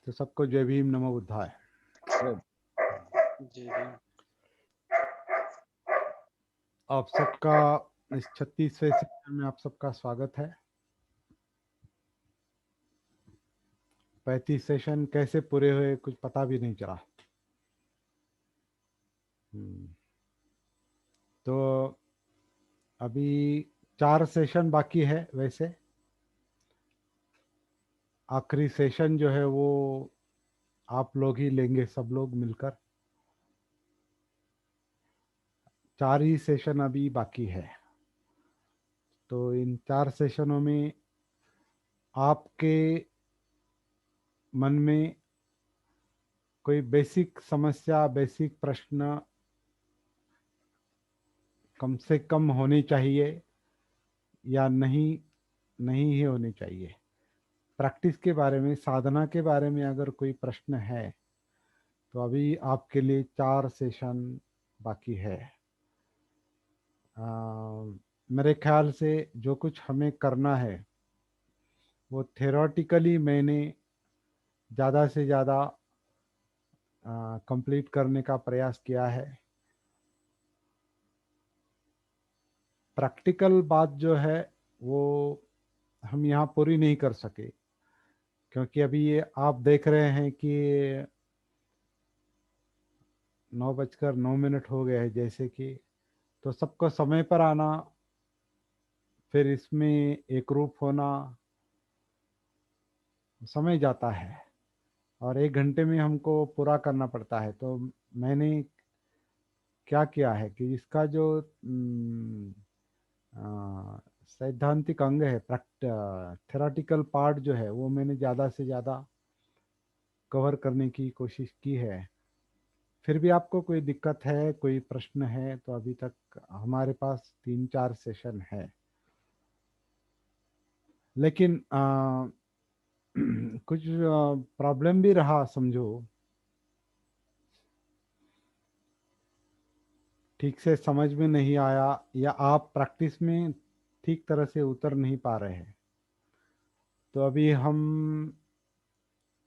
तो सबको जय भीम, नमो बुद्धाय। जी भीम। आप सबका इस 36वें सेशन में आप सबका स्वागत है। 35 सेशन कैसे पूरे हुए कुछ पता भी नहीं चला। तो अभी 4 सेशन बाकी है। वैसे आखिरी सेशन जो है वो आप लोग ही लेंगे, सब लोग मिलकर। 4 ही सेशन अभी बाकी है। तो इन 4 सेशनों में आपके मन में कोई बेसिक समस्या, बेसिक प्रश्न कम से कम होनी चाहिए या नहीं नहीं ही होनी चाहिए। प्रैक्टिस के बारे में, साधना के बारे में अगर कोई प्रश्न है तो अभी आपके लिए 4 सेशन बाकी है। मेरे ख्याल से जो कुछ हमें करना है वो थेरोटिकली मैंने ज़्यादा से ज़्यादा कंप्लीट करने का प्रयास किया है। प्रैक्टिकल बात जो है वो हम यहाँ पूरी नहीं कर सके, क्योंकि अभी ये आप देख रहे हैं कि 9:09 हो गए हैं जैसे कि। तो सबको समय पर आना, फिर इसमें एक रूप होना, समय जाता है और 1 घंटे में हमको पूरा करना पड़ता है। तो मैंने क्या किया है कि इसका जो सैद्धांतिक अंग है, थेराटिकल पार्ट जो है वो मैंने ज़्यादा से ज़्यादा कवर करने की कोशिश की है। फिर भी आपको कोई दिक्कत है, कोई प्रश्न है तो अभी तक हमारे पास 3-4 सेशन है। लेकिन कुछ प्रॉब्लम भी रहा समझो। ठीक से समझ में नहीं आया या आप प्रैक्टिस में ठीक तरह से उतर नहीं पा रहे हैं। तो अभी हम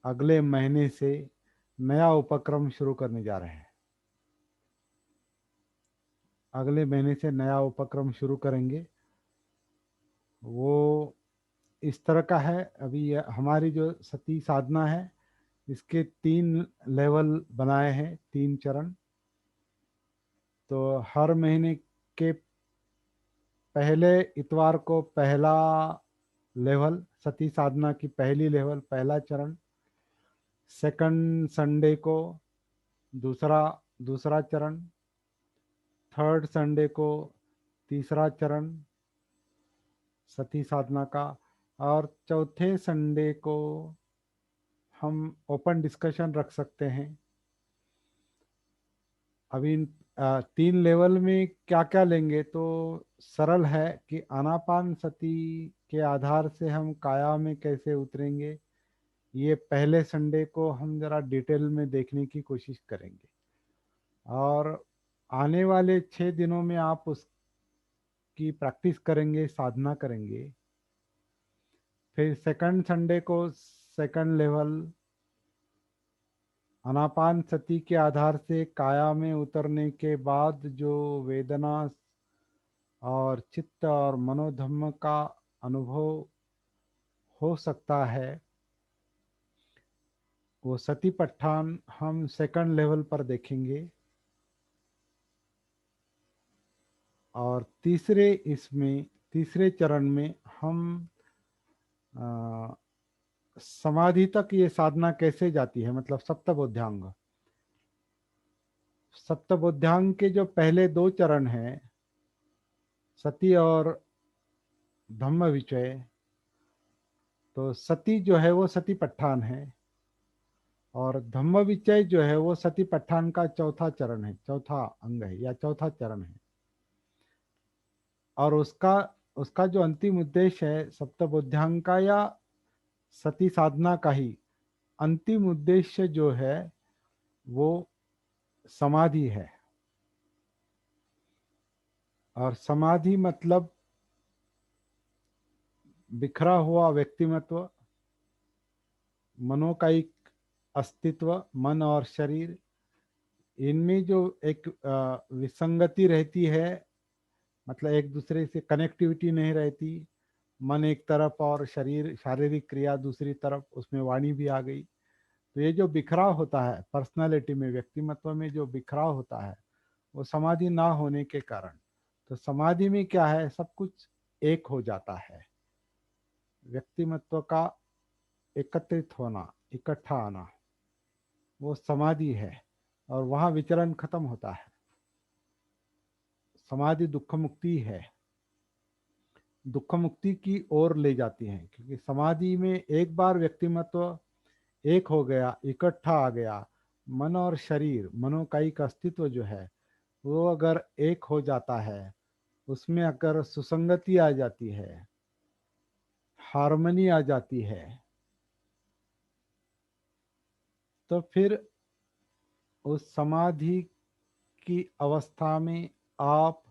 अगले महीने से नया उपक्रम शुरू करने जा रहे हैं। अगले महीने से नया उपक्रम शुरू करेंगे। वो इस तरह का है। अभी हमारी जो सती साधना है इसके 3 लेवल बनाए हैं, 3 चरण। तो हर महीने के पहले इतवार को पहला लेवल, सती साधना की पहली लेवल, पहला चरण। सेकंड संडे को दूसरा दूसरा चरण। थर्ड संडे को तीसरा चरण सती साधना का। और चौथे संडे को हम ओपन डिस्कशन रख सकते हैं। अभी इन 3 लेवल में क्या क्या लेंगे तो सरल है कि आनापान सती के आधार से हम काया में कैसे उतरेंगे, ये पहले संडे को हम ज़रा डिटेल में देखने की कोशिश करेंगे। और आने वाले 6 दिनों में आप उसकी प्रैक्टिस करेंगे, साधना करेंगे। फिर सेकंड संडे को सेकंड लेवल आनापान सती के आधार से काया में उतरने के बाद जो वेदना और चित्त और मनोधम्म का अनुभव हो सकता है वो सती पट्ठान हम सेकंड लेवल पर देखेंगे। और तीसरे चरण में हम समाधि तक ये साधना कैसे जाती है, मतलब सप्तबोध्यांग। सप्तबोध्यांग के जो पहले 2 चरण हैं, सती और धम्म विचय, तो सती जो है वो सती पट्ठान है और धम्म विचय जो है वो सती पट्ठान का चौथा चरण है, चौथा अंग है या चौथा चरण है। और उसका उसका जो अंतिम उद्देश्य है सप्तबोध्यांग का या सती साधना का ही अंतिम उद्देश्य जो है वो समाधि है। और समाधि मतलब बिखरा हुआ व्यक्तिमत्व, मनोकायिक अस्तित्व, मन और शरीर, इनमें जो एक विसंगति रहती है, मतलब एक दूसरे से कनेक्टिविटी नहीं रहती, मन एक तरफ और शरीर शारीरिक क्रिया दूसरी तरफ, उसमें वाणी भी आ गई। तो ये जो बिखराव होता है पर्सनालिटी में, व्यक्तिमत्व में जो बिखराव होता है, वो समाधि ना होने के कारण। तो समाधि में क्या है, सब कुछ एक हो जाता है। व्यक्तिमत्व का एकत्रित होना, इकट्ठा आना, वो समाधि है, और वहाँ विचरण खत्म होता है। समाधि दुख मुक्ति है, दुख मुक्ति की ओर ले जाती है, क्योंकि समाधि में एक बार व्यक्तिमत्व एक हो गया, इकट्ठा आ गया, मन और शरीर, मनोकायिक का अस्तित्व जो है वो अगर एक हो जाता है, उसमें अगर सुसंगति आ जाती है, हार्मनी आ जाती है, तो फिर उस समाधि की अवस्था में आप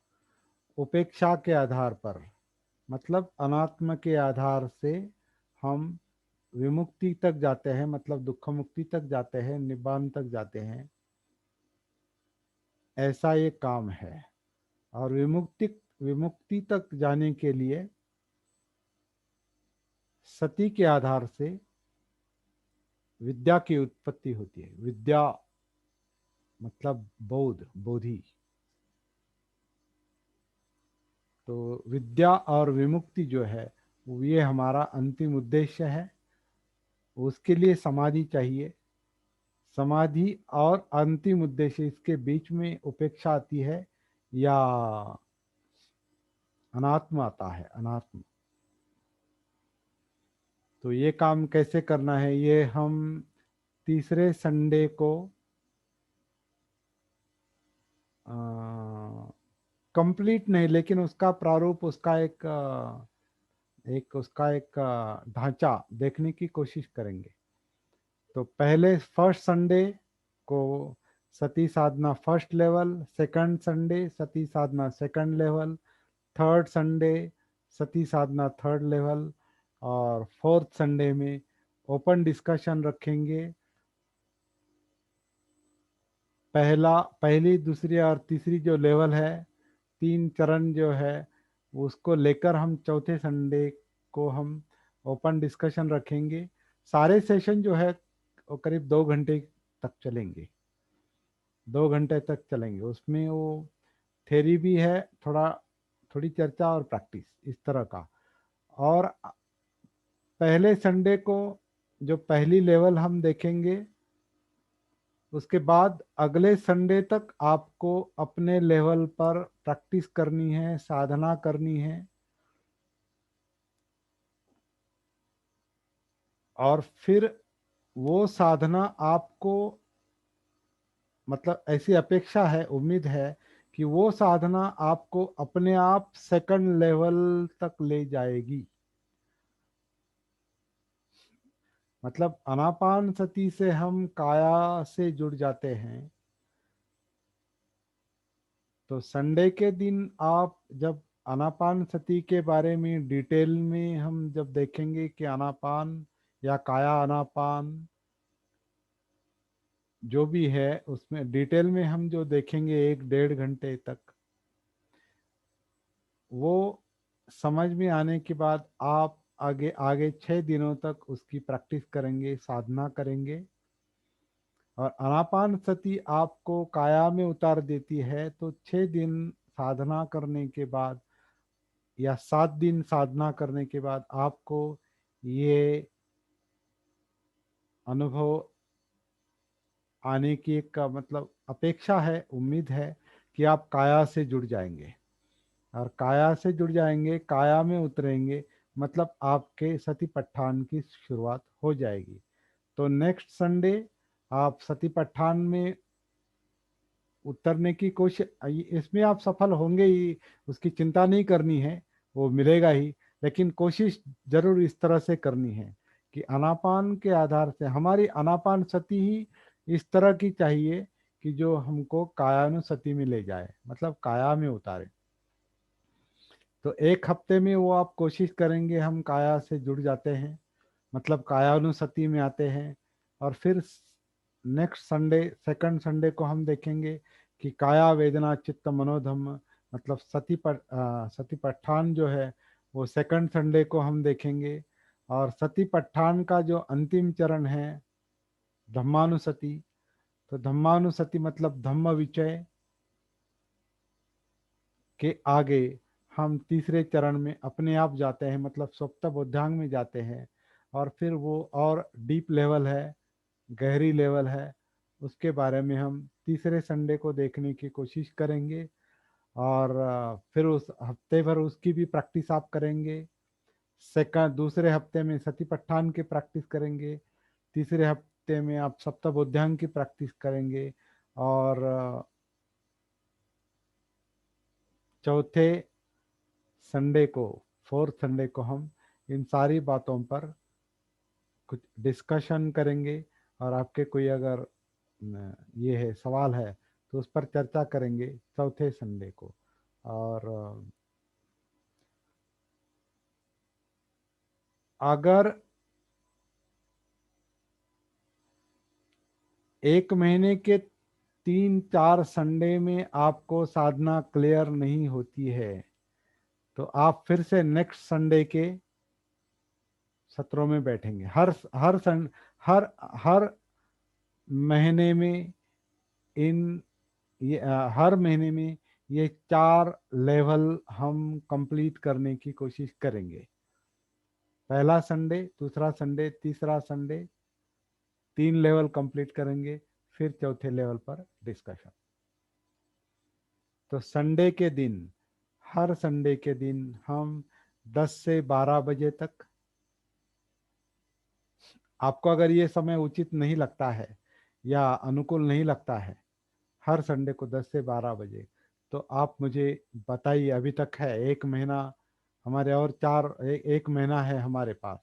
उपेक्षा के आधार पर, मतलब अनात्म के आधार से हम विमुक्ति तक जाते हैं, मतलब दुख मुक्ति तक जाते हैं, निब्बान तक जाते हैं। ऐसा ये काम है। और विमुक्ति विमुक्ति तक जाने के लिए सती के आधार से विद्या की उत्पत्ति होती है। विद्या मतलब बोध, बोधि। तो विद्या और विमुक्ति जो है ये हमारा अंतिम उद्देश्य है। उसके लिए समाधि चाहिए। समाधि और अंतिम उद्देश्य, इसके बीच में उपेक्षा आती है या अनात्म आता है, अनात्म। तो ये काम कैसे करना है, ये हम तीसरे संडे को कंप्लीट नहीं, लेकिन उसका प्रारूप, उसका एक ढांचा देखने की कोशिश करेंगे। तो पहले फर्स्ट संडे को सती साधना फर्स्ट लेवल, सेकंड संडे सती साधना सेकंड लेवल, थर्ड संडे सती साधना थर्ड लेवल, और फोर्थ संडे में ओपन डिस्कशन रखेंगे। पहली, दूसरी और तीसरी जो लेवल है, तीन चरण जो है, उसको लेकर हम चौथे संडे को हम ओपन डिस्कशन रखेंगे। सारे सेशन जो है वो करीब 2 घंटे तक चलेंगे, 2 घंटे तक चलेंगे। उसमें वो थेरी भी है, थोड़ी चर्चा और प्रैक्टिस इस तरह का। और पहले संडे को जो पहली लेवल हम देखेंगे, उसके बाद अगले संडे तक आपको अपने लेवल पर प्रैक्टिस करनी है, साधना करनी है। और फिर वो साधना आपको, मतलब ऐसी अपेक्षा है, उम्मीद है कि वो साधना आपको अपने आप सेकंड लेवल तक ले जाएगी। मतलब आनापान सती से हम काया से जुड़ जाते हैं। तो संडे के दिन आप जब आनापान सती के बारे में डिटेल में हम जब देखेंगे कि आनापान या काया आनापान जो भी है, उसमें डिटेल में हम जो देखेंगे 1-1.5 घंटे तक, वो समझ में आने के बाद आप आगे आगे 6 दिनों तक उसकी प्रैक्टिस करेंगे, साधना करेंगे। और आनापान सती आपको काया में उतार देती है, तो 6 दिन साधना करने के बाद या 7 दिन साधना करने के बाद आपको ये अनुभव आने की एक मतलब अपेक्षा है, उम्मीद है कि आप काया से जुड़ जाएंगे। और काया से जुड़ जाएंगे, काया में उतरेंगे, मतलब आपके सतीपट्ठान की शुरुआत हो जाएगी। तो नेक्स्ट संडे आप सतीपट्ठान में उतरने की कोशिश, इसमें आप सफल होंगे ही, उसकी चिंता नहीं करनी है, वो मिलेगा ही। लेकिन कोशिश जरूर इस तरह से करनी है कि आनापान के आधार से हमारी आनापान सती ही इस तरह की चाहिए कि जो हमको कायानुसति में ले जाए, मतलब काया में उतारे। तो एक हफ्ते में वो आप कोशिश करेंगे, हम काया से जुड़ जाते हैं, मतलब कायानुसति में आते हैं। और फिर नेक्स्ट संडे, सेकंड संडे को हम देखेंगे कि काया वेदना चित्त मनोधम्म, मतलब सतीपट्ठान जो है वो सेकंड संडे को हम देखेंगे। और सतीपट्ठान का जो अंतिम चरण है धम्मानुसति, तो धम्मानुसति मतलब धम्म विचय के आगे हम तीसरे चरण में अपने आप जाते हैं, मतलब सप्त बोधांग में जाते हैं। और फिर वो और डीप लेवल है, गहरी लेवल है, उसके बारे में हम तीसरे संडे को देखने की कोशिश करेंगे। और फिर उस हफ्ते भर उसकी भी प्रैक्टिस आप करेंगे। सेकंड दूसरे हफ्ते में सतीपट्ठान की प्रैक्टिस करेंगे, तीसरे हफ्ते में आप सप्तबोधांग की प्रैक्टिस करेंगे। और चौथे संडे को, फोर्थ संडे को हम इन सारी बातों पर कुछ डिस्कशन करेंगे। और आपके कोई अगर ये है सवाल है तो उस पर चर्चा करेंगे चौथे संडे को। और अगर एक महीने के 3-4 संडे में आपको साधना क्लियर नहीं होती है तो आप फिर से नेक्स्ट संडे के सत्रों में बैठेंगे। हर हर महीने में इन हर महीने में ये 4 लेवल हम कंप्लीट करने की कोशिश करेंगे। पहला संडे, दूसरा संडे, तीसरा संडे, 3 लेवल कंप्लीट करेंगे, फिर चौथे लेवल पर डिस्कशन। तो संडे के दिन, हर संडे के दिन हम 10 से 12 बजे तक, आपको अगर ये समय उचित नहीं लगता है या अनुकूल नहीं लगता है हर संडे को 10 से 12 बजे, तो आप मुझे बताइए। अभी तक है एक महीना हमारे, और एक महीना है हमारे पास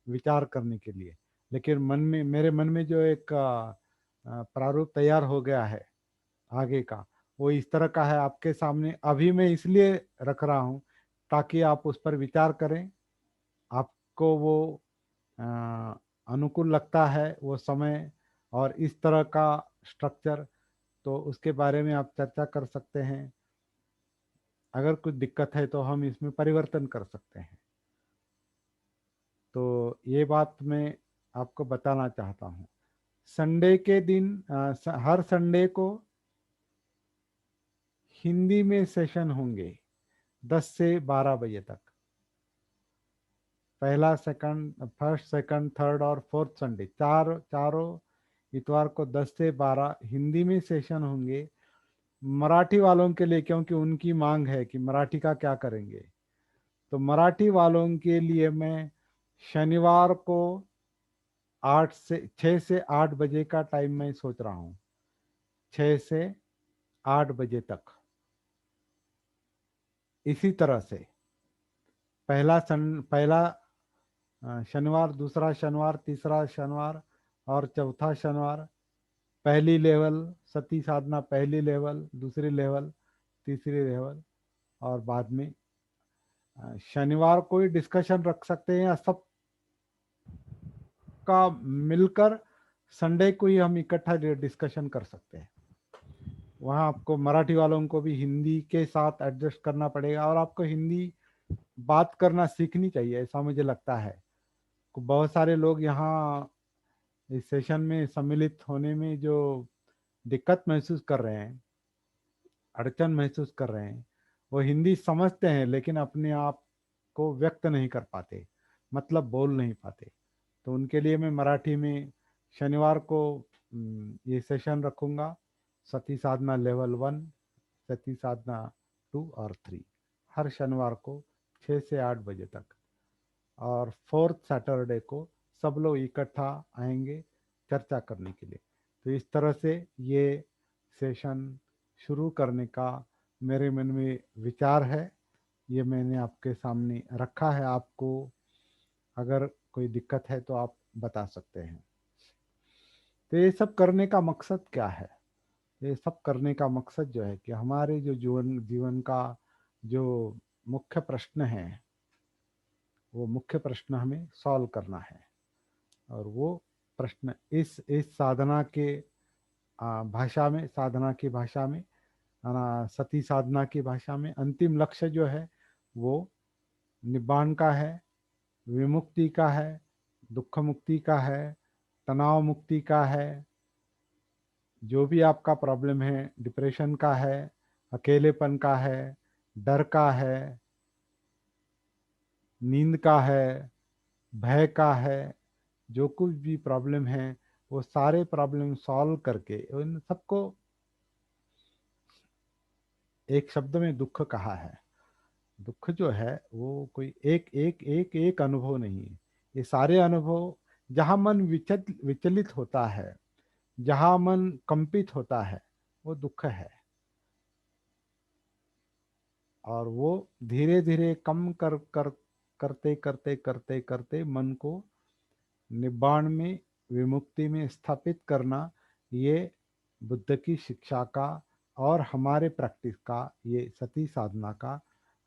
विचार करने के लिए। लेकिन मेरे मन में जो एक प्रारूप तैयार हो गया है आगे का, वो इस तरह का है आपके सामने अभी मैं इसलिए रख रहा हूँ ताकि आप उस पर विचार करें। आपको वो अ, अनुकूल लगता है वो समय और इस तरह का स्ट्रक्चर, तो उसके बारे में आप चर्चा कर सकते हैं। अगर कुछ दिक्कत है तो हम इसमें परिवर्तन कर सकते हैं। तो ये बात मैं आपको बताना चाहता हूँ। संडे के दिन हर संडे को हिंदी में सेशन होंगे 10 से 12 बजे तक। पहला सेकंड, फर्स्ट सेकंड थर्ड और फोर्थ संडे, चारों इतवार को 10 से 12 हिंदी में सेशन होंगे। मराठी वालों के लिए, क्योंकि उनकी मांग है कि मराठी का क्या करेंगे, तो मराठी वालों के लिए मैं शनिवार को 6 से 8 बजे का टाइम मैं सोच रहा हूँ। 6 से 8 बजे तक। इसी तरह से पहला शनिवार, दूसरा शनिवार, तीसरा शनिवार और चौथा शनिवार पहली लेवल सती साधना, पहली लेवल, दूसरी लेवल, तीसरी लेवल। और बाद में शनिवार को ही डिस्कशन रख सकते हैं या सब का मिलकर संडे को ही हम इकट्ठा डिस्कशन कर सकते हैं। वहाँ आपको मराठी वालों को भी हिंदी के साथ एडजस्ट करना पड़ेगा और आपको हिंदी बात करना सीखनी चाहिए, ऐसा मुझे लगता है। बहुत सारे लोग यहाँ इस सेशन में सम्मिलित होने में जो दिक्कत महसूस कर रहे हैं, अड़चन महसूस कर रहे हैं, वो हिंदी समझते हैं लेकिन अपने आप को व्यक्त नहीं कर पाते, मतलब बोल नहीं पाते। तो उनके लिए मैं मराठी में शनिवार को ये सेशन रखूँगा। सती साधना लेवल 1, सती साधना 2 और 3, हर शनिवार को 6 से 8 बजे तक। और फोर्थ सैटरडे को सब लोग इकट्ठा आएंगे चर्चा करने के लिए। तो इस तरह से ये सेशन शुरू करने का मेरे मन में विचार है। ये मैंने आपके सामने रखा है। आपको अगर कोई दिक्कत है तो आप बता सकते हैं। तो ये सब करने का मकसद क्या है? ये सब करने का मकसद जो है कि हमारे जो जीवन जीवन का जो मुख्य प्रश्न है, वो मुख्य प्रश्न हमें सॉल्व करना है। और वो प्रश्न इस साधना के भाषा में, साधना की भाषा में, सती साधना की भाषा में अंतिम लक्ष्य जो है वो निब्बाण का है, विमुक्ति का है, दुख मुक्ति का है, तनाव मुक्ति का है। जो भी आपका प्रॉब्लम है, डिप्रेशन का है, अकेलेपन का है, डर का है, नींद का है, भय का है, जो कुछ भी प्रॉब्लम है वो सारे प्रॉब्लम सॉल्व करके उन सबको एक शब्द में दुख कहा है। दुख जो है वो कोई एक एक एक एक अनुभव नहीं है, ये सारे अनुभव जहाँ मन विचलित होता है, जहाँ मन कंपित होता है, वो दुख है। और वो धीरे धीरे कम करते करते करते करते मन को निब्बाण में, विमुक्ति में स्थापित करना, ये बुद्ध की शिक्षा का और हमारे प्रैक्टिस का, ये सती साधना का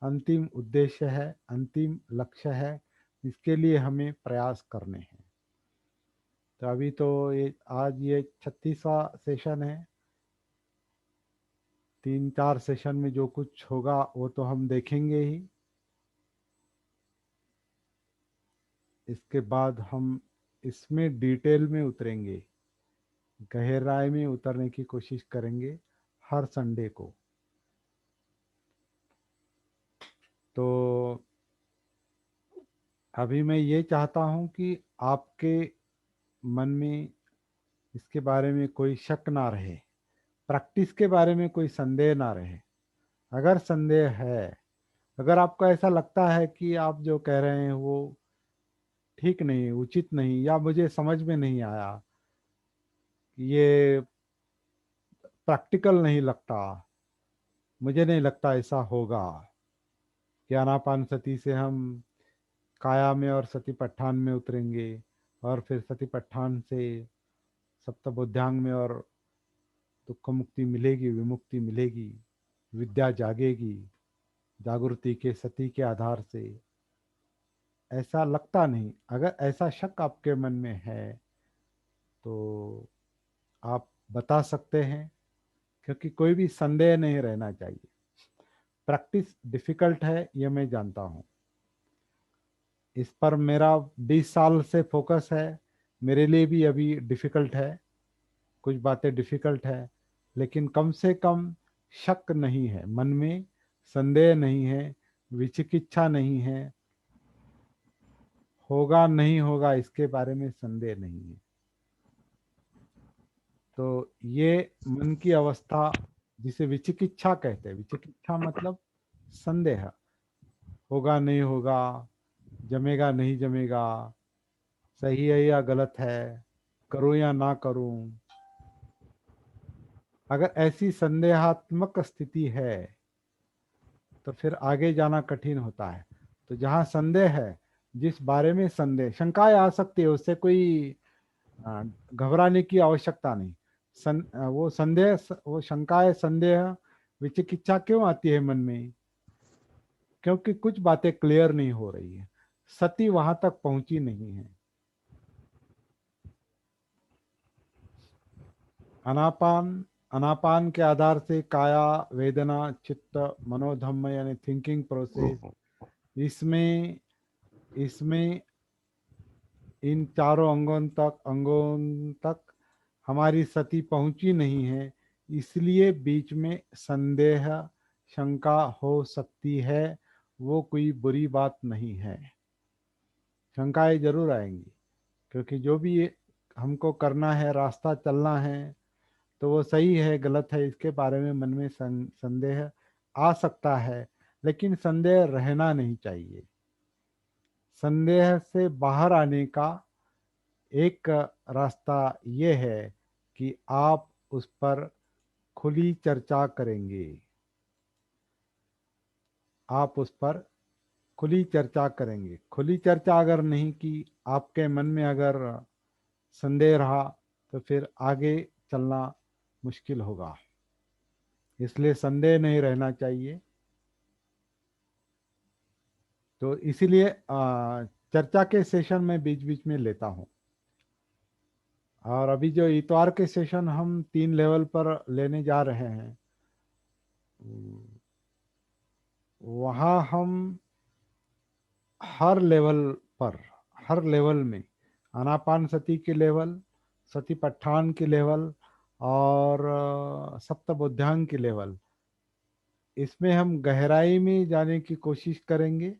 अंतिम उद्देश्य है, अंतिम लक्ष्य है। इसके लिए हमें प्रयास करने हैं। तो अभी तो ये आज ये 36वां सेशन है। 3-4 सेशन में जो कुछ होगा वो तो हम देखेंगे ही। इसके बाद हम इसमें डिटेल में उतरेंगे, गहराई में उतरने की कोशिश करेंगे हर संडे को। तो अभी मैं ये चाहता हूँ कि आपके मन में इसके बारे में कोई शक ना रहे, प्रैक्टिस के बारे में कोई संदेह ना रहे। अगर संदेह है, अगर आपको ऐसा लगता है कि आप जो कह रहे हैं वो ठीक नहीं, उचित नहीं, या मुझे समझ में नहीं आया, ये प्रैक्टिकल नहीं लगता, मुझे नहीं लगता ऐसा होगा कि आनापानसति से हम काया में और सतिपट्ठान में उतरेंगे, और फिर सतिपट्ठान से सप्तबोध्यांग में और दुख मुक्ति मिलेगी, विमुक्ति मिलेगी, विद्या जागेगी जागृति के सती के आधार से। ऐसा लगता नहीं। अगर ऐसा शक आपके मन में है तो आप बता सकते हैं, क्योंकि कोई भी संदेह नहीं रहना चाहिए। प्रैक्टिस डिफिकल्ट है, ये मैं जानता हूँ। इस पर मेरा 20 साल से फोकस है। मेरे लिए भी अभी डिफिकल्ट है, कुछ बातें डिफिकल्ट है, लेकिन कम से कम शक नहीं है मन में, संदेह नहीं है, विचिकित्सा नहीं है, होगा नहीं होगा इसके बारे में संदेह नहीं है। तो ये मन की अवस्था जिसे विचिकित्सा कहते हैं, विचिकित्सा मतलब संदेह, होगा नहीं होगा, जमेगा नहीं जमेगा, सही है या गलत है, करूं या ना करूं। अगर ऐसी संदेहात्मक स्थिति है तो फिर आगे जाना कठिन होता है। तो जहाँ संदेह है, जिस बारे में संदेह, शंकाएं आ सकती है, उससे कोई घबराने की आवश्यकता नहीं। वो संदेह, वो शंकाएं, संदेह, विचिकित्सा क्यों आती है मन में? क्योंकि कुछ बातें क्लियर नहीं हो रही है, सती वहां तक पहुंची नहीं है। अनापान, अनापान के आधार से काया, वेदना, चित्त, मनोधम्म यानी थिंकिंग प्रोसेस, इसमें इसमें इन चारों अंगों तक हमारी सती पहुंची नहीं है। इसलिए बीच में संदेह, शंका हो सकती है। वो कोई बुरी बात नहीं है। शंकाएं जरूर आएंगी, क्योंकि जो भी हमको करना है, रास्ता चलना है, तो वो सही है गलत है इसके बारे में मन में संदेह आ सकता है। लेकिन संदेह रहना नहीं चाहिए। संदेह से बाहर आने का एक रास्ता ये है कि आप उस पर खुली चर्चा करेंगे। आप उस पर खुली चर्चा करेंगे। खुली चर्चा अगर नहीं की, आपके मन में अगर संदेह रहा, तो फिर आगे चलना मुश्किल होगा। इसलिए संदेह नहीं रहना चाहिए। तो इसीलिए चर्चा के सेशन में बीच बीच में लेता हूँ। और अभी जो इतवार के सेशन हम 3 लेवल पर लेने जा रहे हैं, वहाँ हम हर लेवल पर, हर लेवल में, आनापान सती के लेवल, सतीपट्ठान के लेवल, और सप्तबोध्यांग के लेवल, इसमें हम गहराई में जाने की कोशिश करेंगे।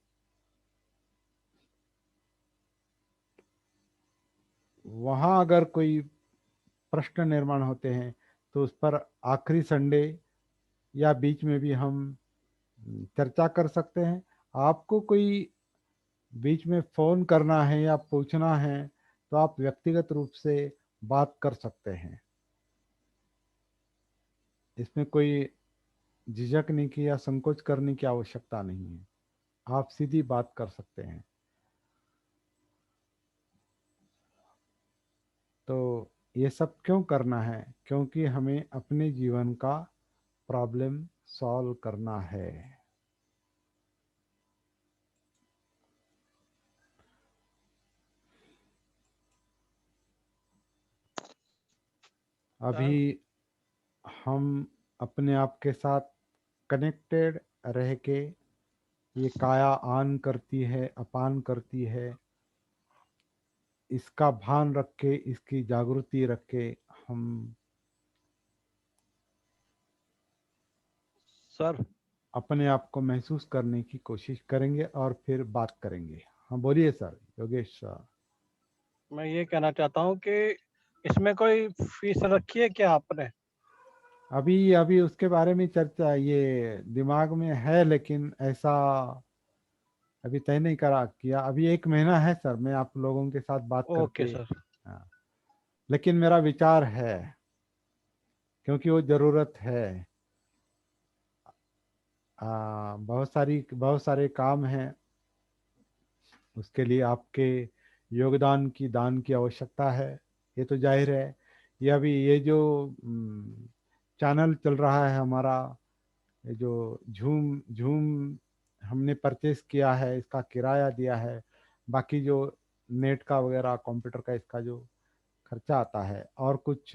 वहाँ अगर कोई प्रश्न निर्माण होते हैं तो उस पर आखिरी संडे या बीच में भी हम चर्चा कर सकते हैं। आपको कोई बीच में फ़ोन करना है या पूछना है तो आप व्यक्तिगत रूप से बात कर सकते हैं। इसमें कोई झिझकने की या संकोच करने की आवश्यकता नहीं है, आप सीधी बात कर सकते हैं। तो ये सब क्यों करना है? क्योंकि हमें अपने जीवन का प्रॉब्लम सॉल्व करना है। सर अभी हम अपने आप के साथ कनेक्टेड रह के, ये काया आन करती है, अपान करती है, इसका भान रख के, इसकी जागृति रख के हम सर अपने आप को महसूस करने की कोशिश करेंगे और फिर बात करेंगे। हाँ बोलिए सर, योगेश सर। मैं ये कहना चाहता हूँ कि इसमें कोई फीस रखी है क्या आपने? अभी अभी उसके बारे में चर्चा ये दिमाग में है, लेकिन ऐसा अभी तय नहीं करा किया। अभी 1 महीना है सर, मैं आप लोगों के साथ बात ओके करके। सर। हाँ, लेकिन मेरा विचार है, क्योंकि वो ज़रूरत है। बहुत सारे काम हैं, उसके लिए आपके योगदान की, दान की आवश्यकता है। ये तो जाहिर है। ये अभी ये जो चैनल चल रहा है हमारा, ये जो झूम झूम हमने परचेस किया है, इसका किराया दिया है, बाकी जो नेट का वगैरह, कंप्यूटर का, इसका जो खर्चा आता है, और कुछ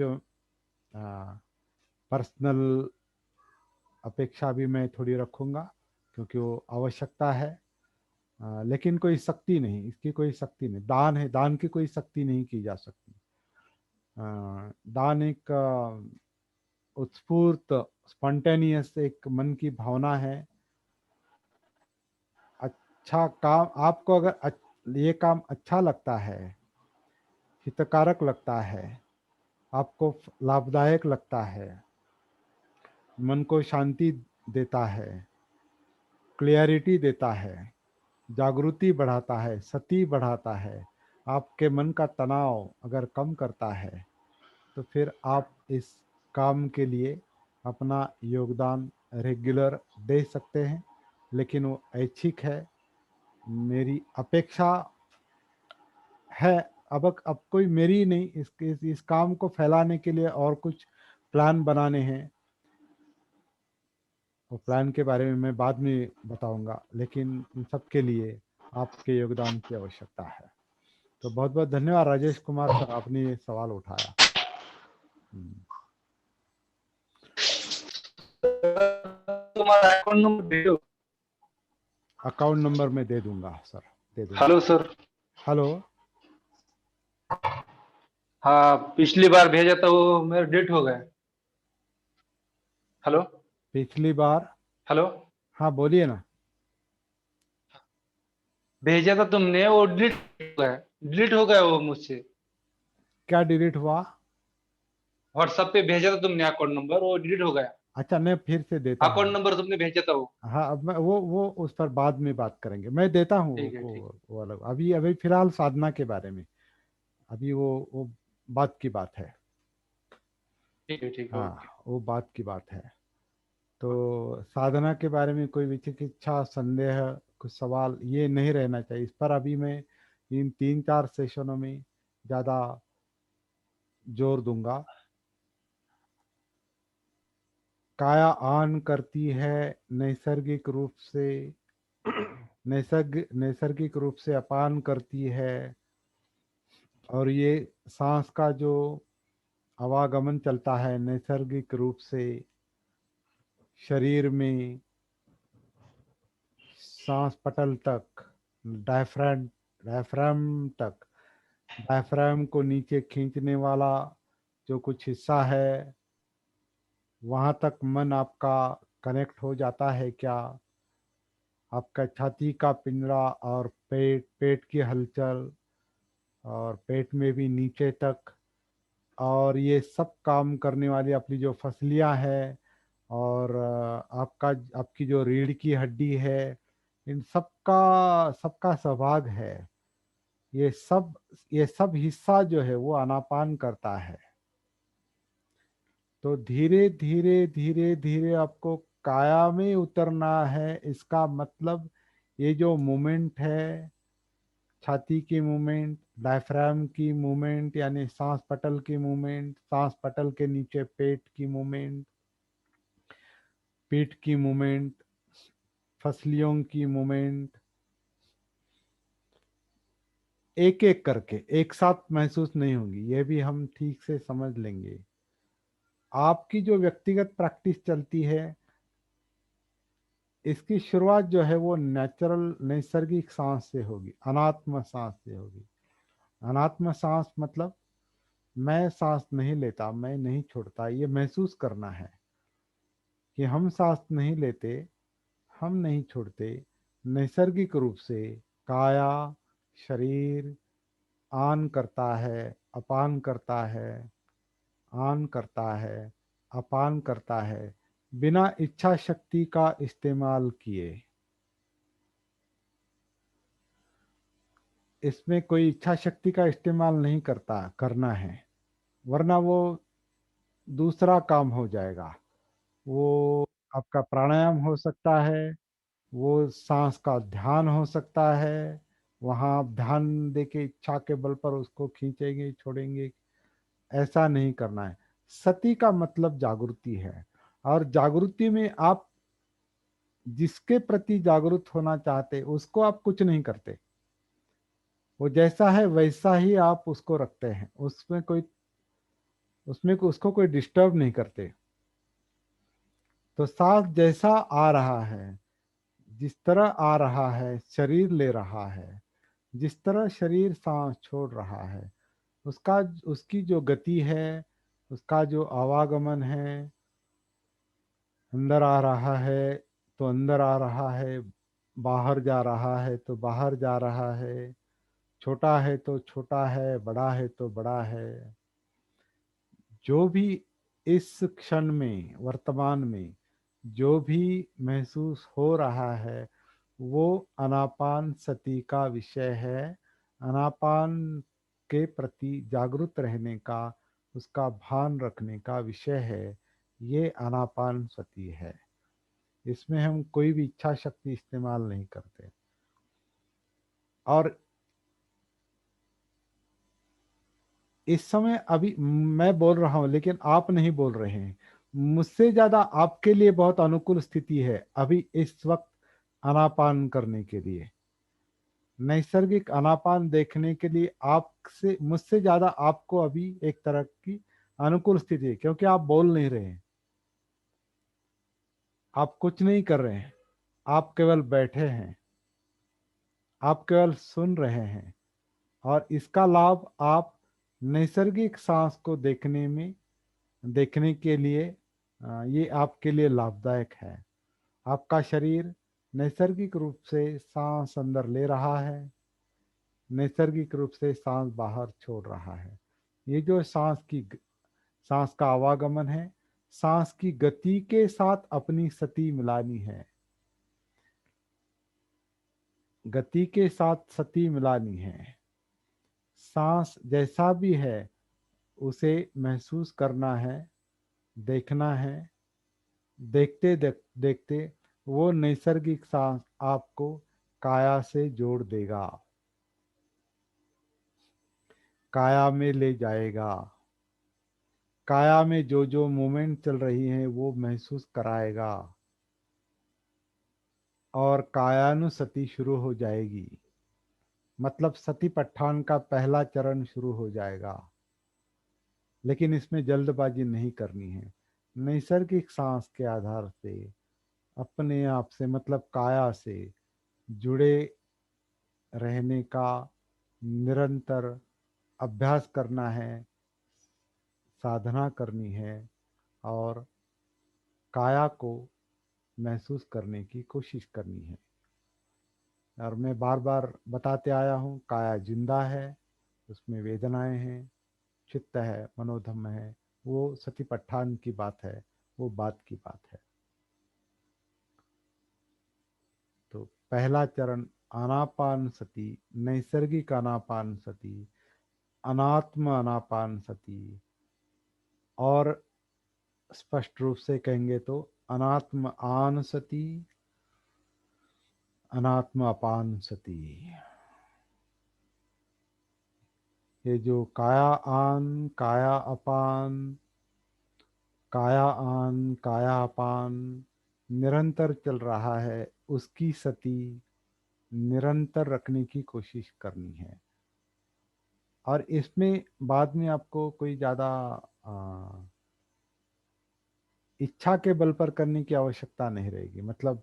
पर्सनल अपेक्षा भी मैं थोड़ी रखूँगा, क्योंकि वो आवश्यकता है। लेकिन कोई सख्ती नहीं, इसकी कोई सख्ती नहीं। दान है, दान की कोई सख्ती नहीं की जा सकती। दान एक उत्स्फूर्त, स्पॉन्टेनियस एक मन की भावना है। अच्छा काम आपको अगर ये काम अच्छा लगता है, हितकारक लगता है, आपको लाभदायक लगता है, मन को शांति देता है, क्लियरिटी देता है, जागृति बढ़ाता है, सती बढ़ाता है, आपके मन का तनाव अगर कम करता है, तो फिर आप इस काम के लिए अपना योगदान रेगुलर दे सकते हैं। लेकिन वो ऐच्छिक है। मेरी अपेक्षा है, अब कोई मेरी नहीं, इस काम को फैलाने के लिए और कुछ प्लान बनाने हैं। वो प्लान के बारे में मैं बाद में बताऊंगा, लेकिन इन सब के लिए आपके योगदान की आवश्यकता है। तो बहुत बहुत धन्यवाद राजेश कुमार सर, आपने ये सवाल उठाया। तुम्हारा अकाउंट नंबर दे दो। अकाउंट नंबर मैं दे दूंगा सर, दे दूंगा। Hello sir. हेलो। हाँ, पिछली बार भेजा था वो मेरा डेट हो गया। हेलो। पिछली बार? हेलो। हाँ बोलिए ना। भेजा था तुमने, वो डिलीट हो गया वो मुझसे। क्या डिलीट हुआ? व्हाट्सएप पे भेजा था तुमने अकाउंट नंबर, वो डिलीट हो गया। अच्छा, मैं फिर से देता अकाउंट हूँ। नंबर तुमने भेजा था वो। हाँ, अब मैं वो उस पर बाद में बात करेंगे, मैं देता हूँ ठीक है, ठीक। वो अलग। अभी अभी फिलहाल साधना के बारे में, अभी वो बात की बात है। ठीक है, ठीक है, ओके। हाँ, वो बात की बात है। तो साधना के बारे में कोई विचिकित्सा, संदेह, कुछ सवाल ये नहीं रहना चाहिए। इस पर अभी मैं इन 3-4 सेशनों में ज़्यादा जोर दूंगा। काया आन करती है नैसर्गिक रूप से, नैसर्गिक रूप से अपान करती है। और ये सांस का जो आवागमन चलता है नैसर्गिक रूप से शरीर में सांस पटल तक, डायफ्राम डायफ्राम तक, डायफ्राम को नीचे खींचने वाला जो कुछ हिस्सा है वहां तक मन आपका कनेक्ट हो जाता है क्या? आपका छाती का पिंजरा और पेट, पेट की हलचल और पेट में भी नीचे तक, और ये सब काम करने वाली अपनी जो फसलियां है और आपका आपकी जो रीढ़ की हड्डी है, इन सबका सबका सहभाग है। ये सब ये सब हिस्सा जो है वो आनापान करता है। तो धीरे धीरे धीरे धीरे आपको काया में उतरना है। इसका मतलब ये जो मूवमेंट है, छाती की मूवमेंट, डायफ्राम की मूवमेंट यानी सांस पटल की मूवमेंट, सांस पटल के नीचे पेट की मूवमेंट, पीठ की मूवमेंट, फसलियों की मूवमेंट, एक एक करके एक साथ महसूस नहीं होगी। ये भी हम ठीक से समझ लेंगे। आपकी जो व्यक्तिगत प्रैक्टिस चलती है, इसकी शुरुआत जो है वो नेचुरल नैसर्गिक सांस से होगी, अनात्म सांस से होगी। अनात्म सांस मतलब मैं सांस नहीं लेता, मैं नहीं छोड़ता, ये महसूस करना है कि हम सांस नहीं लेते, हम नहीं छोड़ते। नैसर्गिक रूप से काया, शरीर आन करता है, अपान करता है, आन करता है, अपान करता है, बिना इच्छा शक्ति का इस्तेमाल किए। इसमें कोई इच्छा शक्ति का इस्तेमाल नहीं करना है, वरना वो दूसरा काम हो जाएगा। वो आपका प्राणायाम हो सकता है, वो सांस का ध्यान हो सकता है। वहाँ आप ध्यान देके इच्छा के बल पर उसको खींचेंगे छोड़ेंगे, ऐसा नहीं करना है। सती का मतलब जागृति है, और जागृति में आप जिसके प्रति जागरूक होना चाहते उसको आप कुछ नहीं करते। वो जैसा है वैसा ही आप उसको रखते हैं, उसमें उसको कोई डिस्टर्ब नहीं करते। तो सांस जैसा आ रहा है, जिस तरह आ रहा है शरीर ले रहा है, जिस तरह शरीर सांस छोड़ रहा है, उसका उसकी जो गति है, उसका जो आवागमन है, अंदर आ रहा है तो अंदर आ रहा है, बाहर जा रहा है तो बाहर जा रहा है, छोटा है तो छोटा है, बड़ा है तो बड़ा है। जो भी इस क्षण में वर्तमान में जो भी महसूस हो रहा है वो अनापान सती का विषय है। अनापान के प्रति जागरूक रहने का, उसका भान रखने का विषय है। ये अनापान सती है। इसमें हम कोई भी इच्छा शक्ति इस्तेमाल नहीं करते। और इस समय अभी मैं बोल रहा हूं लेकिन आप नहीं बोल रहे हैं। मुझसे ज्यादा आपके लिए बहुत अनुकूल स्थिति है अभी इस वक्त आनापान करने के लिए, नैसर्गिक आनापान देखने के लिए। आपसे मुझसे ज्यादा आपको अभी एक तरह की अनुकूल स्थिति है, क्योंकि आप बोल नहीं रहे हैं, आप कुछ नहीं कर रहे हैं, आप केवल बैठे हैं, आप केवल सुन रहे हैं। और इसका लाभ आप नैसर्गिक सांस को देखने के लिए ये आपके लिए लाभदायक है। आपका शरीर नैसर्गिक रूप से सांस अंदर ले रहा है, नैसर्गिक रूप से सांस बाहर छोड़ रहा है। ये जो सांस का आवागमन है, सांस की गति के साथ अपनी सती मिलानी है, गति के साथ सती मिलानी है। सांस जैसा भी है उसे महसूस करना है, देखना है। देखते वो नैसर्गिक सांस आपको काया से जोड़ देगा, काया में ले जाएगा। काया में जो जो मूवमेंट चल रही है वो महसूस कराएगा, और कायानुसति शुरू हो जाएगी। मतलब सतीपट्ठान का पहला चरण शुरू हो जाएगा। लेकिन इसमें जल्दबाजी नहीं करनी है। नैसर्गिक सांस के आधार से अपने आप से मतलब काया से जुड़े रहने का निरंतर अभ्यास करना है, साधना करनी है और काया को महसूस करने की कोशिश करनी है। और मैं बार बार बताते आया हूँ, काया जिंदा है, उसमें वेदनाएं हैं, चित्त है, मनोधम्म है। वो सतीपट्ठान की बात है, वो बात की बात है। तो पहला चरण आनापान सती, नैसर्गिक आनापान सती, अनात्म आनापान सती, और स्पष्ट रूप से कहेंगे तो अनात्म आन सती, अनात्म अपान सती। ये जो काया आन, काया अपान, काया आन, काया अपान निरंतर चल रहा है, उसकी सती निरंतर रखने की कोशिश करनी है। और इसमें बाद में आपको कोई ज़्यादा इच्छा के बल पर करने की आवश्यकता नहीं रहेगी। मतलब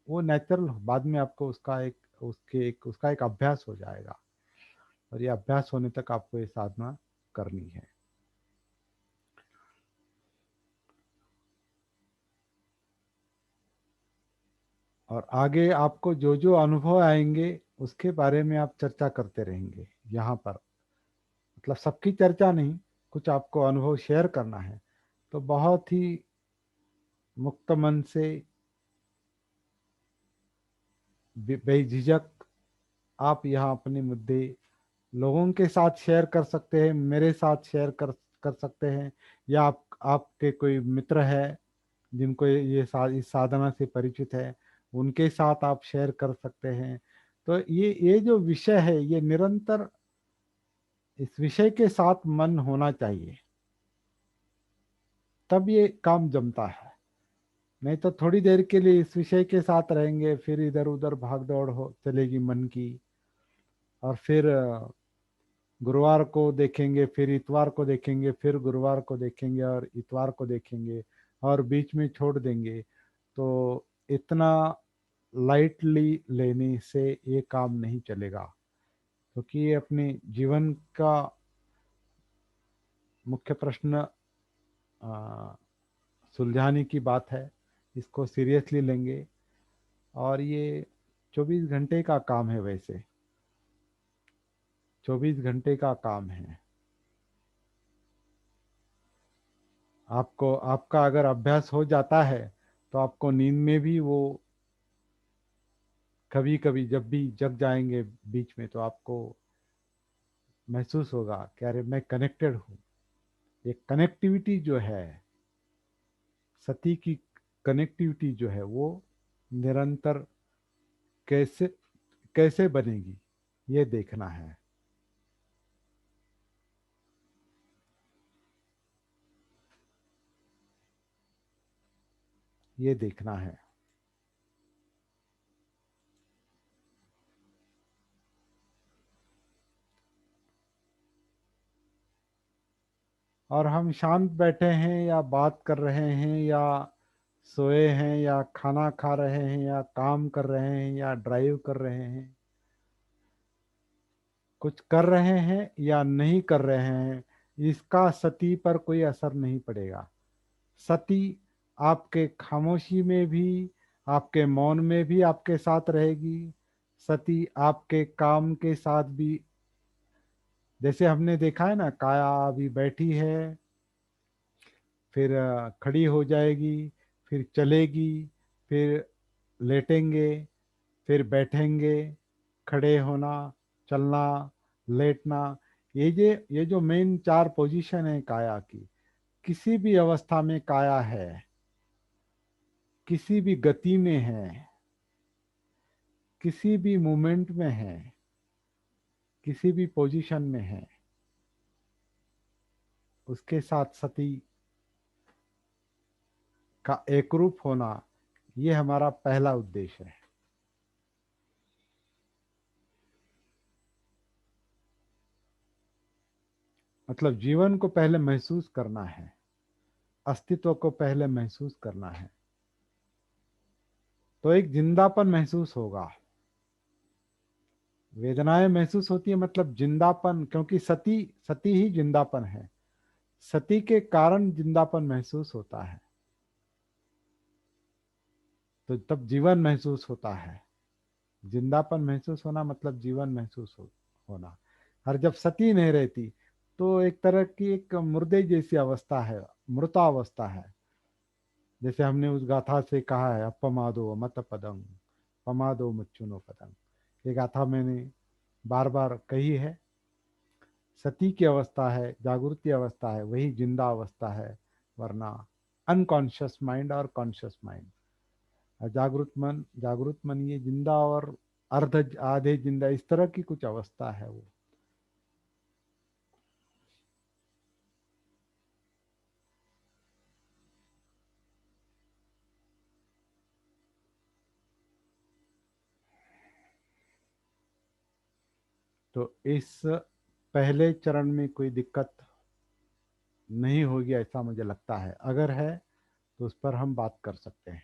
वो नेचुरल, बाद में आपको उसका एक अभ्यास हो जाएगा। और ये अभ्यास होने तक आपको ये साधना करनी है। और आगे आपको जो जो अनुभव आएंगे उसके बारे में आप चर्चा करते रहेंगे यहाँ पर। मतलब सबकी चर्चा नहीं, कुछ आपको अनुभव शेयर करना है तो बहुत ही मुक्त मन से बेझिझक आप यहाँ अपने मुद्दे लोगों के साथ शेयर कर सकते हैं, मेरे साथ शेयर कर सकते हैं, या आपके कोई मित्र है जिनको इस साधना से परिचित है, उनके साथ आप शेयर कर सकते हैं। तो ये जो विषय है, ये निरंतर इस विषय के साथ मन होना चाहिए, तब ये काम जमता है। नहीं तो थोड़ी देर के लिए इस विषय के साथ रहेंगे, फिर इधर उधर भाग दौड़ हो चलेगी मन की। और फिर गुरुवार को देखेंगे, फिर इतवार को देखेंगे, फिर गुरुवार को देखेंगे और इतवार को देखेंगे, और बीच में छोड़ देंगे। तो इतना लाइटली लेने से ये काम नहीं चलेगा, क्योंकि ये अपने जीवन का मुख्य प्रश्न सुलझाने की बात है। इसको सीरियसली लेंगे। और ये 24 घंटे का काम है, वैसे 24 घंटे का काम है। आपको आपका अगर अभ्यास हो जाता है तो आपको नींद में भी वो कभी कभी जब भी जग जाएंगे बीच में, तो आपको महसूस होगा कि अरे मैं कनेक्टेड हूँ। ये कनेक्टिविटी जो है, सती की कनेक्टिविटी जो है, वो निरंतर कैसे कैसे बनेगी, ये देखना है। ये देखना है। और हम शांत बैठे हैं या बात कर रहे हैं या सोए हैं या खाना खा रहे हैं या काम कर रहे हैं या ड्राइव कर रहे हैं, कुछ कर रहे हैं या नहीं कर रहे हैं, इसका सती पर कोई असर नहीं पड़ेगा। सती आपके खामोशी में भी, आपके मौन में भी आपके साथ रहेगी। सती आपके काम के साथ भी, जैसे हमने देखा है ना, काया अभी बैठी है, फिर खड़ी हो जाएगी, फिर चलेगी, फिर लेटेंगे, फिर बैठेंगे, खड़े होना, चलना, लेटना। ये जो मेन 4 पोजीशन है काया की, किसी भी अवस्था में काया है, किसी भी गति में है, किसी भी मूवमेंट में है, किसी भी पोजीशन में है, उसके साथ सती का एकरूप होना, ये हमारा पहला उद्देश्य है। मतलब जीवन को पहले महसूस करना है, अस्तित्व को पहले महसूस करना है, तो एक जिंदापन महसूस होगा। वेदनाएं महसूस होती है मतलब जिंदापन, क्योंकि सती सती ही जिंदापन है। सती के कारण जिंदापन महसूस होता है, तो तब जीवन महसूस होता है। जिंदापन महसूस होना मतलब जीवन महसूस होना। और जब सती नहीं रहती तो एक तरह की एक मुर्दे जैसी अवस्था है, मृतावस्था है। जैसे हमने उस गाथा से कहा है, अपमादो मत पदम पमादो मुच्चुनो पदम, ये गाथा मैंने बार बार कही है। सती की अवस्था है, जागृति अवस्था है, वही जिंदा अवस्था है। वरना अनकॉन्शियस माइंड और कॉन्शियस माइंड, जागृत मन ये जिंदा और अर्ध आधे जिंदा, इस तरह की कुछ अवस्था है वो। तो इस पहले चरण में कोई दिक्कत नहीं होगी ऐसा मुझे लगता है। अगर है तो उस पर हम बात कर सकते हैं।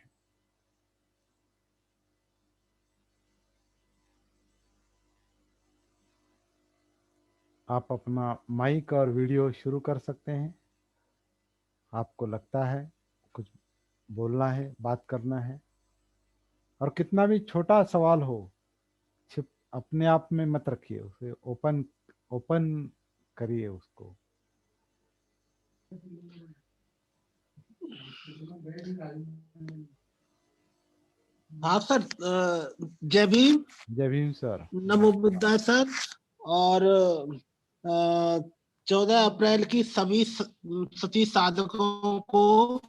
आप अपना माइक और वीडियो शुरू कर सकते हैं। आपको लगता है कुछ बोलना है, बात करना है, और कितना भी छोटा सवाल हो, छिप अपने आप में मत रखिए उसे, ओपन ओपन करिए उसको। हाँ सर, जय भीम। जय भीम सर। नमो बुद्धाय सर। और 14 अप्रैल की सभी सती साधकों को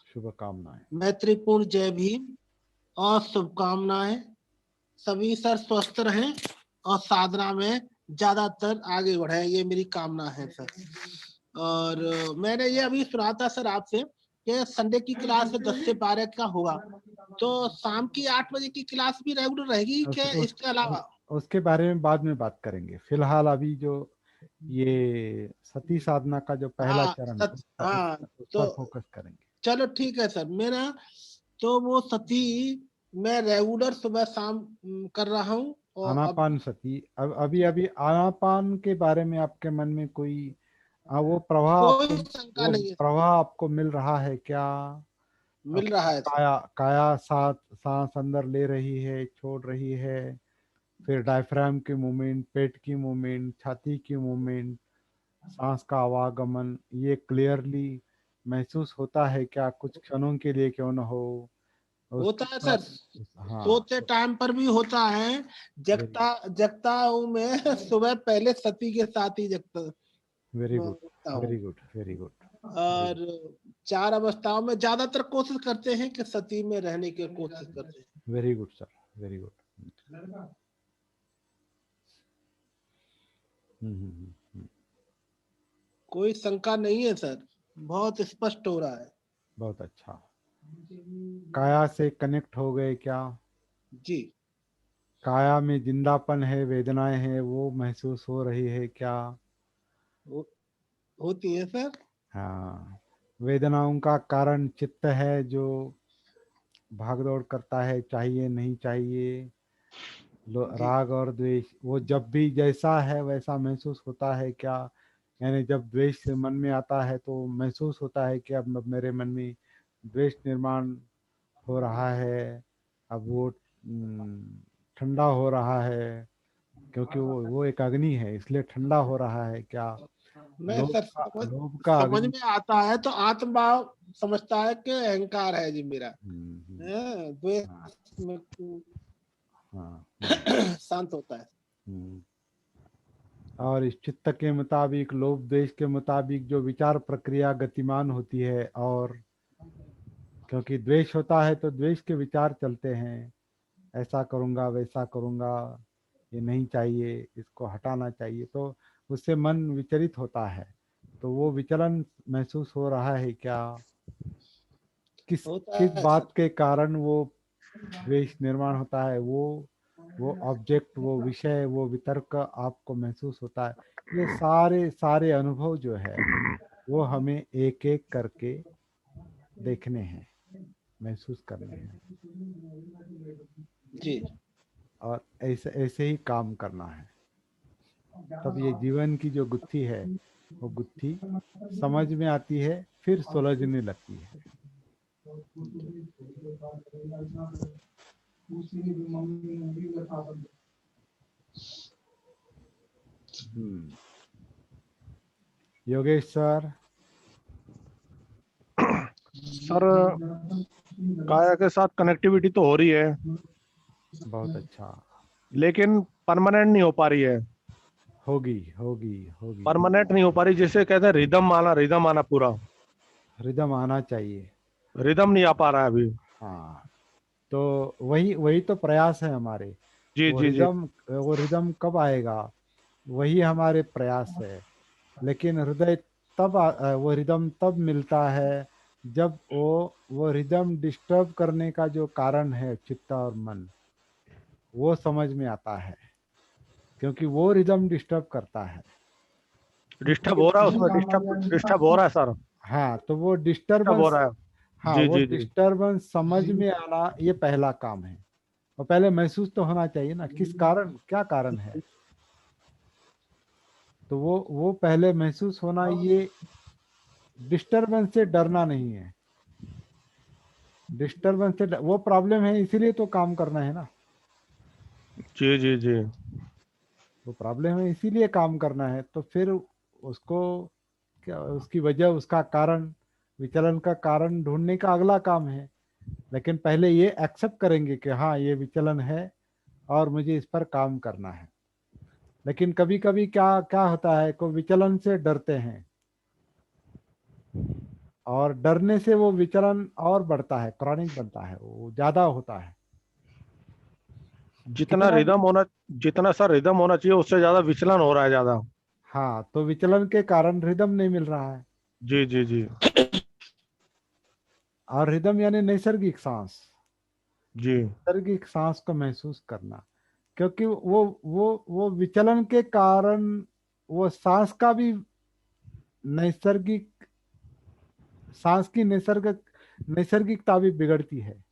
शुभकामनाएं। मैत्रीपूर्ण जय भीम और शुभकामनाएं। सभी सर स्वस्थ रहें और साधना में ज्यादातर आगे बढ़े, ये मेरी कामना है सर। और मैंने ये अभी सुना था सर आपसे कि संडे की क्लास 10 से 12 का होगा, तो शाम की 8 बजे की क्लास भी रेगुलर रहेगी क्या इसके अलावा? उसके बारे में बाद में बात करेंगे। फिलहाल अभी जो ये सती साधना का जो पहला हाँ चरण है उस तो पर फोकस करेंगे। चलो ठीक है सर। मेरा तो वो सती मैं रेगुलर सुबह शाम कर रहा हूँ। और आनापान सती, अब अभी अभी आनापान के बारे में आपके मन में कोई वो प्रवाह कोई शंका नहीं है, आपको मिल रहा है क्या? मिल रहा है सर। काया साथ सांस अंदर ले रही है, छोड़ रही है, फिर डायफ्राम की मूवमेंट, पेट की मूवमेंट, छाती की मूवमेंट, सांस का आवागमन, ये क्लियरली महसूस होता है क्या? कुछ क्षणों के लिए क्यों न हो होता उसके है बाद। सर, हाँ, सोते टाइम पर भी होता है। जगता हूँ मैं सुबह पहले सती के साथ ही जगता वेरी गुड, हूँ। Very good, very good. और 4 अवस्थाओं में ज्यादातर कोशिश करते हैं कि सती में रहने की कोशिश करते हैं। Very good sir, very good. कोई शंका नहीं है सर, बहुत स्पष्ट हो रहा है। बहुत अच्छा। काया से कनेक्ट हो गए क्या? जी, काया में जिंदापन है, वेदनाएं हैं, वो महसूस हो रही है क्या? होती है सर। हाँ, वेदनाओं का कारण चित्त है जो भागदौड़ करता है, चाहिए नहीं चाहिए, राग और द्वेष, वो जब भी जैसा है वैसा महसूस होता है क्या? यानी जब द्वेष मन में आता है तो महसूस होता है कि अब मेरे मन में द्वेष निर्माण हो रहा है, अब वो ठंडा हो रहा है, क्योंकि वो एक अग्नि है इसलिए ठंडा हो रहा है क्या? मैं सर लोभ का समझ अग्नि। में आता है तो आत्मभाव समझता है कि अहंकार है जी मेरा। द्वेष हाँ, में हाँ, शांत होता है। और इस चित्त के मुताबिक, लोभ द्वेष के मुताबिक जो विचार प्रक्रिया गतिमान होती है, और क्योंकि द्वेष होता है तो द्वेष के विचार चलते हैं, ऐसा करूँगा वैसा करूँगा, ये नहीं चाहिए, इसको हटाना चाहिए, तो उससे मन विचलित होता है। तो वो विचलन महसूस हो रहा है क्या? किस होता किस है बात सर। के कारण वो द्वेष निर्माण होता है? वो ऑब्जेक्ट, वो विषय, वो वितर्क आपको महसूस होता है, ये सारे सारे अनुभव जो है वो हमें एक एक करके देखने हैं, महसूस करने हैं, जी और ऐसे ऐसे ही काम करना है। तब ये जीवन की जो गुत्थी है वो गुत्थी समझ में आती है, फिर सुलझने लगती है। योगेश सर। सर काया के साथ कनेक्टिविटी तो हो रही है, बहुत अच्छा। लेकिन परमानेंट नहीं हो पा रही है। होगी होगी होगी। परमानेंट नहीं हो पा रही, जिसे कहते हैं रिदम आना पूरा। रिदम आना चाहिए। रिदम नहीं आ पा रहा है अभी। हाँ, तो वही वही तो प्रयास है हमारे। जी जी जी। वो रिदम कब आएगा, वही हमारे प्रयास है। लेकिन हृदय वो रिदम तब मिलता है जब वो रिदम डिस्टर्ब करने का जो कारण है चित्त और मन, वो समझ में आता है, क्योंकि वो रिदम डिस्टर्ब करता है। डिस्टर्ब हो रहा है उसमें, डिस्टर्ब हो रहा है सर, हाँ, तो वो डिस्टर्ब हो डिस्टरबेंस, रहा है। हाँ, जी वो जी जी। डिस्टरबेंस समझ में आना ये पहला काम है। और पहले महसूस तो होना चाहिए ना, किस कारण, क्या कारण है। तो वो पहले महसूस होना, ये डिस्टरबेंस से डरना नहीं है। डिस्टरबेंस से वो प्रॉब्लम है, इसीलिए तो काम करना है ना। जी जी जी। वो प्रॉब्लम है, इसीलिए काम करना है। तो फिर उसको क्या, उसकी वजह, उसका कारण, विचलन का कारण ढूंढने का अगला काम है। लेकिन पहले ये एक्सेप्ट करेंगे कि हाँ, ये विचलन है और मुझे इस पर काम करना है। लेकिन कभी कभी क्या क्या होता है, को विचलन से डरते हैं, और डरने से वो विचलन और बढ़ता है, क्रॉनिक बनता है, वो ज्यादा होता है। जितना कितना भी, रिदम होना, जितना सर रिदम होना चाहिए उससे ज्यादा विचलन हो रहा है ज्यादा। हाँ, तो विचलन के कारण रिदम नहीं मिल रहा है। जी जी जी। और रिदम यानी नैसर्गिक सांस, जी नैसर्गिक सांस को महसूस करना। क्योंकि वो विचलन के कारण वो सांस का भी नैसर्गिक, सांस की नैसर्गिकता भी बिगड़ती है।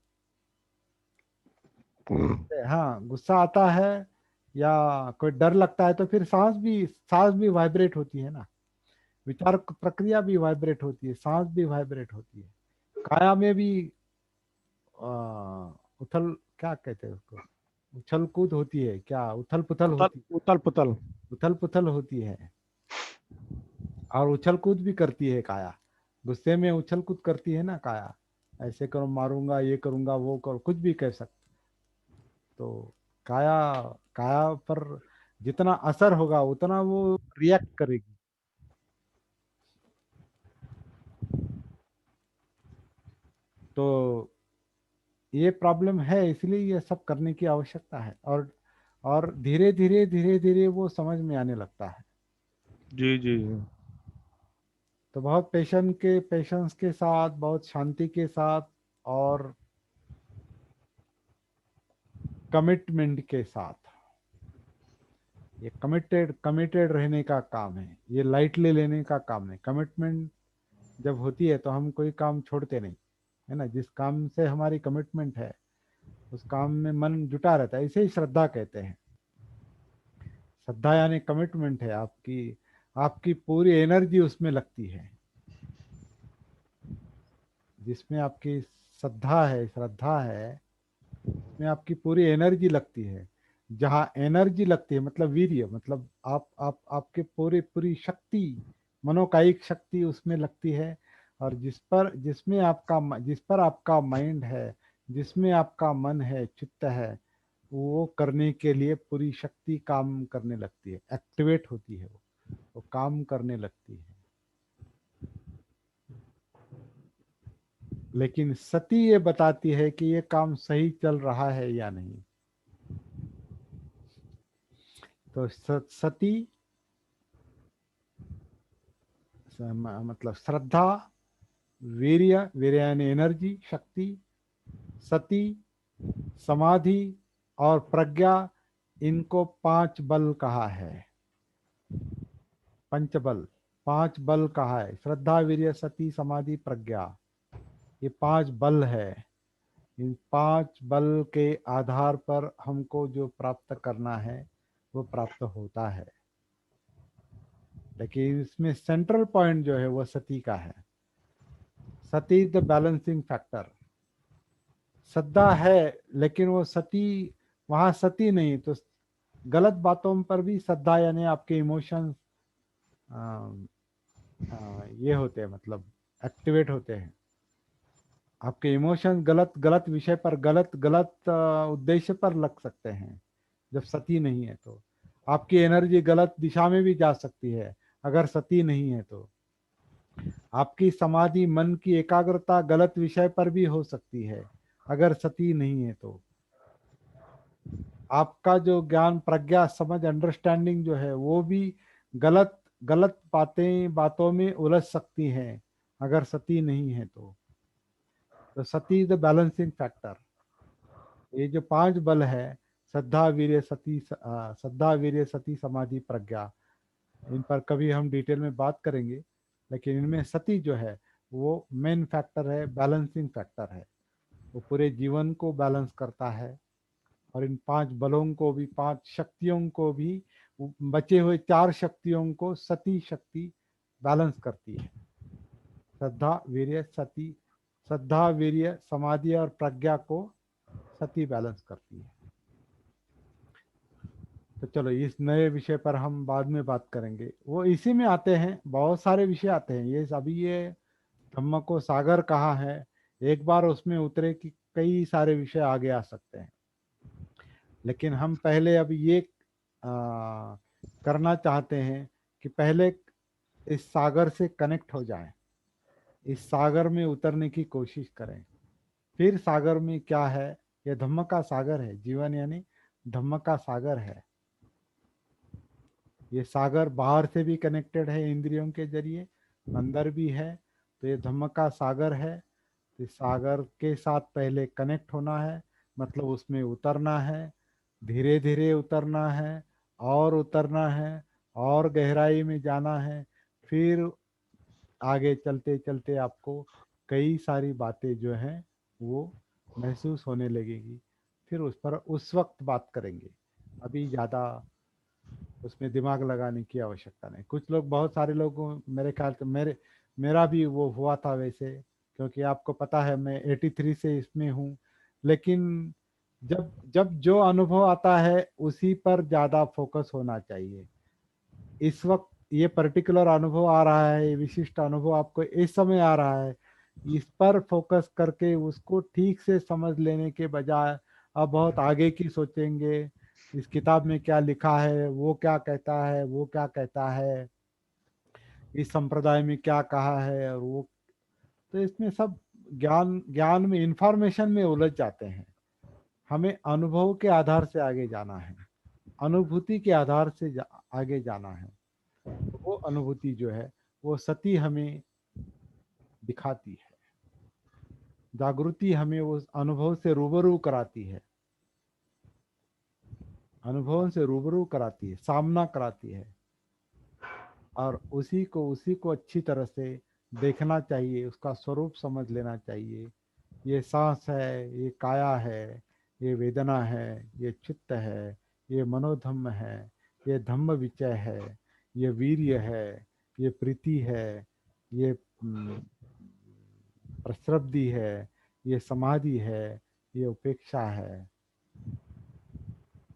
हाँ, गुस्सा आता है या कोई डर लगता है, तो फिर सांस भी वाइब्रेट होती है ना, विचार प्रक्रिया भी वाइब्रेट होती है, सांस भी वाइब्रेट होती है। काया में भी आ, उथल, क्या कहते हैं उसको, उछल कूद होती है, क्या उथल पुथल उथल होती, उथल पुथल। उथल पुथल होती है। और उछल कूद भी करती है काया, गुस्से में उछल कूद करती है ना काया, ऐसे करो, मारूंगा, ये करूंगा, वो करो, कुछ भी कह सकते। तो काया काया पर जितना असर होगा उतना वो रिएक्ट करेगी। तो ये प्रॉब्लम है, इसलिए ये सब करने की आवश्यकता है। और धीरे धीरे धीरे धीरे वो समझ में आने लगता है। जी जी जी। तो बहुत पेशेंस के साथ, बहुत शांति के साथ, और कमिटमेंट के साथ, ये कमिटेड रहने का काम है, ये लाइटली लेने का काम नहीं। कमिटमेंट जब होती है तो हम कोई काम छोड़ते नहीं, है ना। जिस काम से हमारी कमिटमेंट है उस काम में मन जुटा रहता है, इसे ही श्रद्धा कहते हैं। श्रद्धा यानी कमिटमेंट है आपकी, आपकी पूरी एनर्जी उसमें लगती है। जिसमें आपकी श्रद्धा है, उसमें आपकी पूरी एनर्जी लगती है। जहाँ एनर्जी लगती है मतलब वीर्य, मतलब आप आपके पूरी शक्ति, मनोकायिक शक्ति उसमें लगती है। और जिस पर आपका माइंड है, जिसमें आपका मन है, चित्त है, वो करने के लिए पूरी शक्ति काम करने लगती है, एक्टिवेट होती है, वो काम करने लगती है। लेकिन सती ये बताती है कि ये काम सही चल रहा है या नहीं। तो सती मतलब श्रद्धा, वीर्य यानी एनर्जी, शक्ति, सती, समाधि और प्रज्ञा, इनको 5 बल कहा है। पंचबल, 5 बल कहा है, श्रद्धा वीर्य सती समाधि प्रज्ञा, ये 5 बल है। इन 5 बल के आधार पर हमको जो प्राप्त करना है वो प्राप्त होता है। लेकिन इसमें सेंट्रल पॉइंट जो है वो सती का है। सती द बैलेंसिंग फैक्टर। श्रद्धा है लेकिन वो सती, वहां सती नहीं, तो गलत बातों पर भी श्रद्धा, यानी आपके इमोशंस ये होते हैं, मतलब एक्टिवेट होते हैं। आपके इमोशंस गलत गलत विषय पर, गलत गलत उद्देश्य पर लग सकते हैं जब सती नहीं है। तो आपकी एनर्जी गलत दिशा में भी जा सकती है अगर सती नहीं है। तो आपकी समाधि, मन की एकाग्रता गलत विषय पर भी हो सकती है अगर सती नहीं है। तो आपका जो ज्ञान, प्रज्ञा, समझ, अंडरस्टैंडिंग जो है वो भी गलत गलत बातों में उलझ सकती हैं अगर सती नहीं है। तो सती द बैलेंसिंग फैक्टर। ये जो 5 बल है, श्रद्धा वीर्य सती, श्रद्धा वीर्य सती समाधि प्रज्ञा, इन पर कभी हम डिटेल में बात करेंगे। लेकिन इनमें सती जो है वो मेन फैक्टर है, बैलेंसिंग फैक्टर है। वो पूरे जीवन को बैलेंस करता है और इन 5 बलों को भी, 5 शक्तियों को भी, बचे हुए 4 शक्तियों को सती शक्ति बैलेंस करती है। श्रद्धा वीर्य सती, श्रद्धा वीर्य समाधि और प्रज्ञा को सती बैलेंस करती है। तो चलो इस नए विषय पर हम बाद में बात करेंगे। वो इसी में आते हैं, बहुत सारे विषय आते हैं। ये अभी ये धम्म को सागर कहा है, एक बार उसमें उतरे कि कई सारे विषय आगे आ सकते हैं। लेकिन हम पहले अब ये करना चाहते हैं कि पहले इस सागर से कनेक्ट हो जाएं, इस सागर में उतरने की कोशिश करें। फिर सागर में क्या है, ये धम्म का सागर है। जीवन यानी धम्म का सागर है। ये सागर बाहर से भी कनेक्टेड है इंद्रियों के जरिए, अंदर भी है। तो ये धम्म का सागर है। तो सागर के साथ पहले कनेक्ट होना है, मतलब उसमें उतरना है, धीरे धीरे उतरना है, और उतरना है, और गहराई में जाना है। फिर आगे चलते चलते आपको कई सारी बातें जो हैं वो महसूस होने लगेगी। फिर उस पर उस वक्त बात करेंगे। अभी ज़्यादा उसमें दिमाग लगाने की आवश्यकता नहीं। कुछ लोग, बहुत सारे लोग, मेरे ख्याल से मेरा भी वो हुआ था वैसे, क्योंकि आपको पता है मैं 83 से इसमें हूँ। लेकिन जब जब जो अनुभव आता है उसी पर ज़्यादा फोकस होना चाहिए। इस वक्त ये पर्टिकुलर अनुभव आ रहा है, ये विशिष्ट अनुभव आपको इस समय आ रहा है, इस पर फोकस करके उसको ठीक से समझ लेने के बजाय अब बहुत आगे की सोचेंगे। इस किताब में क्या लिखा है, वो क्या कहता है, वो क्या कहता है, इस संप्रदाय में क्या कहा है, और वो, तो इसमें सब ज्ञान ज्ञान में, इंफॉर्मेशन में उलझ जाते हैं। हमें अनुभव के आधार से आगे जाना है, अनुभूति के आधार से आगे जाना है। तो वो अनुभूति जो है वो सती हमें दिखाती है, जागृति हमें उस अनुभव से रूबरू कराती है, अनुभव से रूबरू कराती है, सामना कराती है। और उसी को अच्छी तरह से देखना चाहिए, उसका स्वरूप समझ लेना चाहिए। ये सांस है, ये काया है, ये वेदना है, ये चित्त है, ये मनोधम्म है, ये धम्म विचय है, ये वीर्य है, ये प्रीति है, ये प्रसरब्धि है, ये समाधि है, ये उपेक्षा है।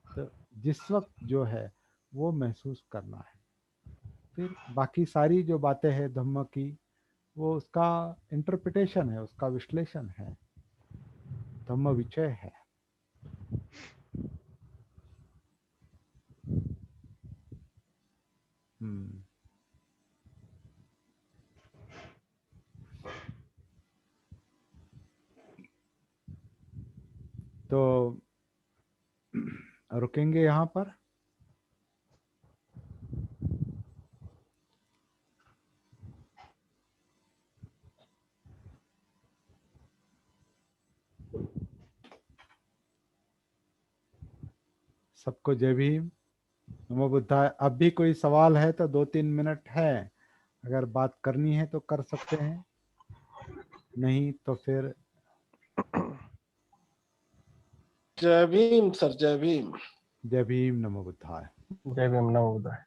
तो जिस वक्त जो है वो महसूस करना है। फिर बाकी सारी जो बातें हैं धम्म की, वो उसका इंटरप्रिटेशन है, उसका विश्लेषण है, धम्म विचय है। हम्म। तो रुकेंगे यहाँ पर। सबको जय भीम। नमो बुद्धाय। अब भी कोई सवाल है तो 2-3 मिनट है, अगर बात करनी है तो कर सकते हैं, नहीं तो फिर जय भीम सर, जय भीम। जय भीम। नमो बुद्धाय। जय भीम, नमो बुद्धाय।